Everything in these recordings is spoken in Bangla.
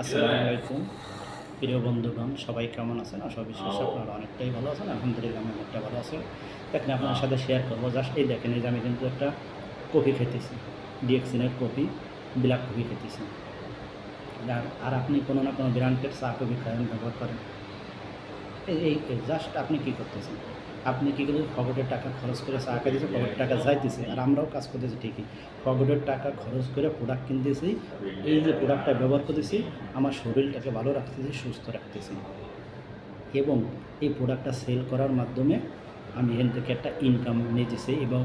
আসসালামু আলাইকুম প্রিয় বন্ধুগণ, সবাই কেমন আছেন? আশা বিশ্বাস আপনারা অনেকটাই ভালো আছেন। আলহামদুলিল্লাহ আমি অনেকটা ভালো আছি। দেখেন, আপনার সাথে শেয়ার করবো জাস্ট এই দেখেন, এই যে আমি কিন্তু একটা কফি খেতেছি, ডিএক্সিনের কফি, ব্ল্যাক কফি খেতেছি। আর আপনি কোনো না কোনো ব্র্যান্ডের চা কফি খাবেন, ব্যবহার করেন। এই জাস্ট আপনি কী করতেছেন? আপনি কী করতেছেন? পকেটের টাকা খরচ করে চা খাইতেছে, পকেটের টাকা যাইতেছে, আর আমরাও কাজ করতেছি ঠিকই। পকেটের টাকা খরচ করে প্রোডাক্ট কিনতেছি, এই যে প্রোডাক্টটা ব্যবহার করতেছি, আমার শরীরটাকে ভালো রাখতেছি, সুস্থ রাখতেছি, এবং এই প্রোডাক্টটা সেল করার মাধ্যমে আমি এখান থেকে একটা ইনকাম নিতেছি, এবং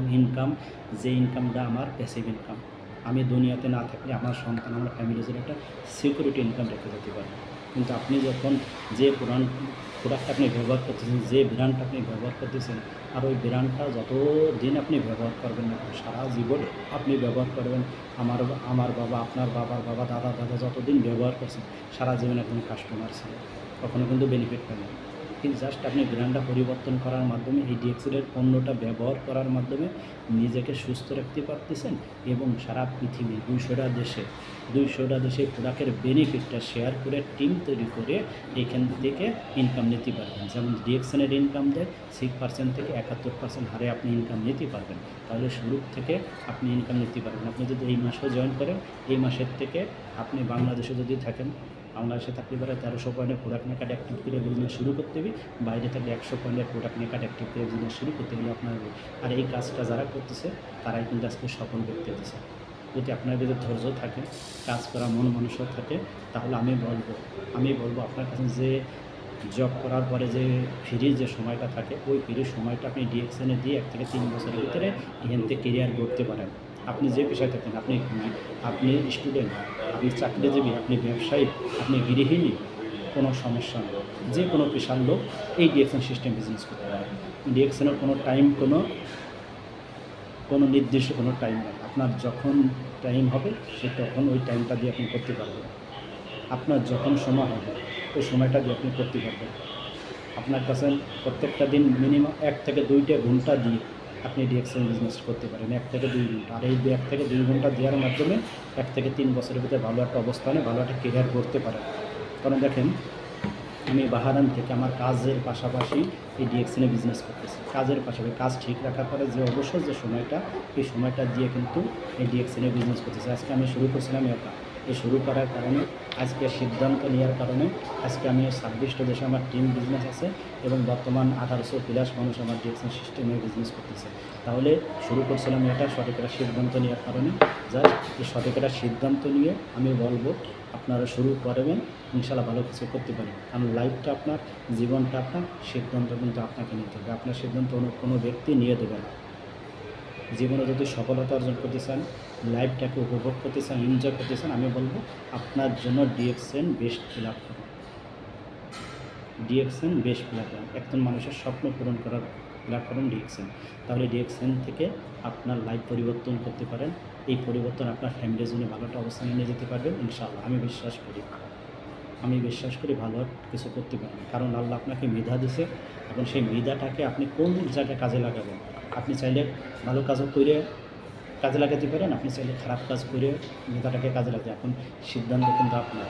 যে ইনকামটা আমার প্যাসিভ ইনকাম। আমি দুনিয়াতে না থাকলে আমার সন্তান, আমার ফ্যামিলির জন্য একটা সিকিউরিটি ইনকাম রেখে যেতে পারি। কিন্তু আপনি যখন যে প্রোডাক্ট আপনি ব্যবহার করতেছেন, যে ব্র্যান্ড আপনি ব্যবহার করতেছেন, আর ওই ব্র্যান্ডটা যতদিন আপনি ব্যবহার করবেন না, সারা জীবন আপনি ব্যবহার করবেন। আমার বাবা, আপনার বাবার বাবা, দাদা যতদিন ব্যবহার করছেন, সারা জীবন একজন কাস্টমার ছিল, কখনো কিন্তু বেনিফিট পাবেন না। কিন্তু জাস্ট আপনি ব্র্যান্ডটা পরিবর্তন করার মাধ্যমে, এই ডিএক্সেলের পণ্যটা ব্যবহার করার মাধ্যমে নিজেকে সুস্থ রাখতে পারতেছেন, এবং সারা পৃথিবী 200টা দেশে প্রোডাক্টের বেনিফিটটা শেয়ার করে টিম তৈরি করে এইখান থেকে ইনকাম নিতে পারবেন। যেমন ডিএক্সেলের ইনকাম দেয় 6% থেকে 71% হারে আপনি ইনকাম নিতে পারবেন। তাহলে শুরু থেকে আপনি ইনকাম নিতে পারবেন। আপনি যদি এই মাসেও জয়েন করেন, এই মাসের থেকে আপনি বাংলাদেশে যদি থাকেন, বাংলাদেশে থাকতে পারে 1300 পয়েন্টের প্রোডাক্ট নিয়ে কার্ড অ্যাক্টিভ করে বিজনেস শুরু করতে হবে। বাইরে থাকলে 100 পয়েন্টের প্রোডাক্ট নিয়ে কার্ড অ্যাক্টিভ করে বিজনেস শুরু করতে গেলে আপনার, আর এই কাজটা যারা করতেছে তারাই কিন্তু আজকে সফল ব্যক্তি হতেছে। যদি আপনার ভিতরে ধৈর্য থাকে, কাজ করা মন মানুষও থাকে, তাহলে আমি বলবো আপনার কাছে যে জব করার পরে যে ফ্রি যে সময়টা থাকে, ওই ফ্রি সময়টা আপনি ডিএক্সএনে দিয়ে 1 থেকে 3 বছরের ভিতরে এখান থেকে কেরিয়ার গড়তে পারেন। আপনি যে পেশায় থাকেন, আপনি স্টুডেন্ট, আপনি চাকরিজীবী, আপনি ব্যবসায়ী, আপনি গৃহিণী, কোনো সমস্যা নেই। যে কোনো পেশার লোক এই ডিএক্সএন সিস্টেম বিজনেস করতে পারে। ডিএক্সএনের কোনো টাইম, কোনো নির্দিষ্ট কোনো টাইম নেই। আপনার যখন টাইম হবে তখন ওই টাইমটা দিয়ে আপনি করতে পারবেন। আপনার যখন সময় হবে ওই সময়টা দিয়ে আপনি করতে পারবেন। আপনার কাছে প্রত্যেকটা দিন মিনিমাম 1 থেকে 2টা ঘন্টা দিয়ে আপনি ডিএক্সএন বিজনেস করতে পারেন, 1 থেকে 2 ঘন্টা। আর এই 1 থেকে 2 ঘন্টা দেওয়ার মাধ্যমে 1 থেকে 3 বছরের ভিতরে ভালো একটা অবস্থানে ভালো একটা কেরিয়ার করতে পারেন। কারণ দেখেন, আমি বাহারান থেকে আমার কাজের পাশাপাশি এই ডিএক্সএনে বিজনেস করতেছি। কাজের পাশাপাশি কাজ ঠিক রাখার পরে যে অবশ্যই যে সময়টা, এই সময়টা দিয়ে কিন্তু এই ডিএক্সএনে বিজনেস করতেছি। আজকে আমি শুরু করছিলাম এই শুরু করার কারণে, আজকে সিদ্ধান্ত নেওয়ার কারণে, আজকে আমি 26টা দেশে আমার টিম বিজনেস আছে, এবং বর্তমান 1800+ মানুষ আমার ডিএক্সএন সিস্টেমে বিজনেস করতেছে। তাহলে শুরু করছিলাম সঠিক একটা সিদ্ধান্ত নেওয়ার কারণে। জাস্ট এই সঠিক একটা সিদ্ধান্ত নিয়ে আমি বলবো আপনারা শুরু করবেন, ইনশাআল্লাহ ভালো কিছু করতে পারেন। কারণ লাইফটা আপনার, জীবনটা আপনার, সিদ্ধান্ত কিন্তু আপনাকে নিতে হবে। আপনার সিদ্ধান্ত কোনো ব্যক্তি নিয়ে দেবে না। জীবনে যদি সফলতা অর্জন করতে চান, লাইফটাকে উপভোগ করতে চান, এনজয় করতে চান, আমি বলবো আপনার জন্য DXN best platform. DXN best platform, একজন মানুষের স্বপ্ন পূরণ করার প্ল্যাটফর্ম ডিএক্সএন। তাহলে ডিএক্সএন থেকে আপনার লাইফ পরিবর্তন করতে পারেন। এই পরিবর্তন আপনার ফ্যামিলির জন্য ভালো একটা অবস্থানে নিয়ে যেতে পারবেন ইনশাআল্লাহ। আমি বিশ্বাস করি ভালো কিছু করতে পারবেন। কারণ আল্লাহ আপনাকে মেধা দিয়েছে, এখন সেই মেধাটাকে আপনি কোন জায়গায় কাজে লাগাবেন। আপনি চাইলে ভালো কাজও করে কাজে লাগাতে পারেন, আপনি চাইলে খারাপ কাজ করে মেধাটাকে কাজে লাগাতে। এখন সিদ্ধান্ত কিন্তু আপনার।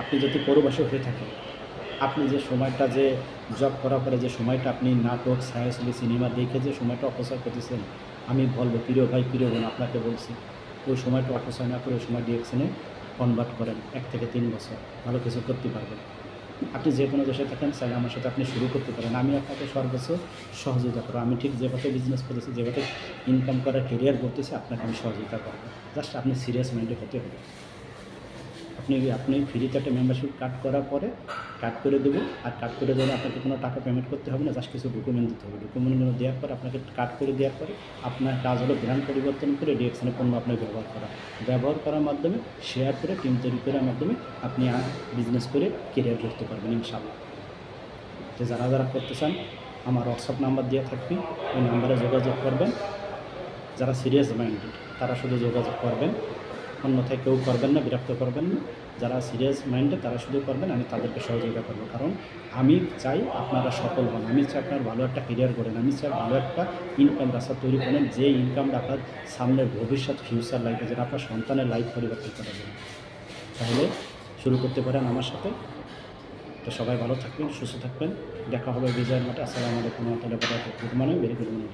আপনি যদি পরবাসী হয়ে থাকেন, আপনি যে সময়টা, যে জব করার পরে যে সময়টা আপনি নাটক, ছায়াছবি, সিনেমা দেখে যে সময়টা অপচয় করতেছেন, আমি বলবো প্রিয় ভাই, প্রিয় বোন, আপনাকে বলছি ওই সময়টা অপচয় না করে ওই সময় ডিএক্সএনে কনভার্ট করেন। 1 থেকে 3 বছর ভালো কিছু করতে পারবেন। আপনি যে কোনো দেশে থাকেন, চাইলে আমার সাথে আপনি শুরু করতে পারেন। আমি আপনাকে সর্বোচ্চ সহযোগিতা করবো। আমি ঠিক যেভাবে বিজনেস করেছি, যেভাবে ইনকাম করার কেরিয়ার করতেছি, আপনাকে আমি সহযোগিতা করবো। জাস্ট আপনি সিরিয়াস মাইন্ডে হতে হবে। আপনি ফ্রিতে একটা মেম্বারশিপ কাট করার পরে কাট করে দেবো, আর কাট করে দেওয়ার আপনাকে কোনো টাকা পেমেন্ট করতে হবে না, জাস্ট কিছু ডকুমেন্ট দিতে হবে। ডকুমেন্টগুলো দেওয়ার পর আপনাকে কাট করে দেওয়ার পরে আপনার কাজ হলো ব্র্যান্ড পরিবর্তন করে ডিএক্সএনের পণ্য আপনি ব্যবহার করার মাধ্যমে, শেয়ার করে, টিম তৈরি করার মাধ্যমে আপনি বিজনেস করে কেরিয়ার করতে পারবেন ইনশাআল্লাহ। তো যারা করতে চান, আমার হোয়াটসঅ্যাপ নাম্বার দেওয়া থাকবে, ওই নাম্বারে যোগাযোগ করবেন। যারা সিরিয়াস মাইন্ডেড তারা শুধু যোগাযোগ করবেন, অন্যথায় কেউ করবেন না, বিরক্ত করবেন না। যারা সিরিয়াস মাইন্ডে তারা শুধু করবেন, আমি তাদেরকে সহযোগিতা করবো। কারণ আমি চাই আপনারা সফল হন, আমি চাই আপনার ভালো একটা কেরিয়ার করেন, আমি চাই ভালো একটা ইনকাম রাস্তা তৈরি করেন, যে ইনকামটা আপনার সামনের ভবিষ্যৎ ফিউচার লাইফে, যেটা আপনার সন্তানের লাইফ পরিবর্তন করা যাবে। তাহলে শুরু করতে পারেন আমার সাথে। তো সবাই ভালো থাকবেন, সুস্থ থাকবেন। দেখা হবে বিজয়ের মাঠে। আসসালামু আলাইকুম ওয়া রাহমাতুল্লাহি ওয়া বারাকাতুহু। Good morning, very good morning.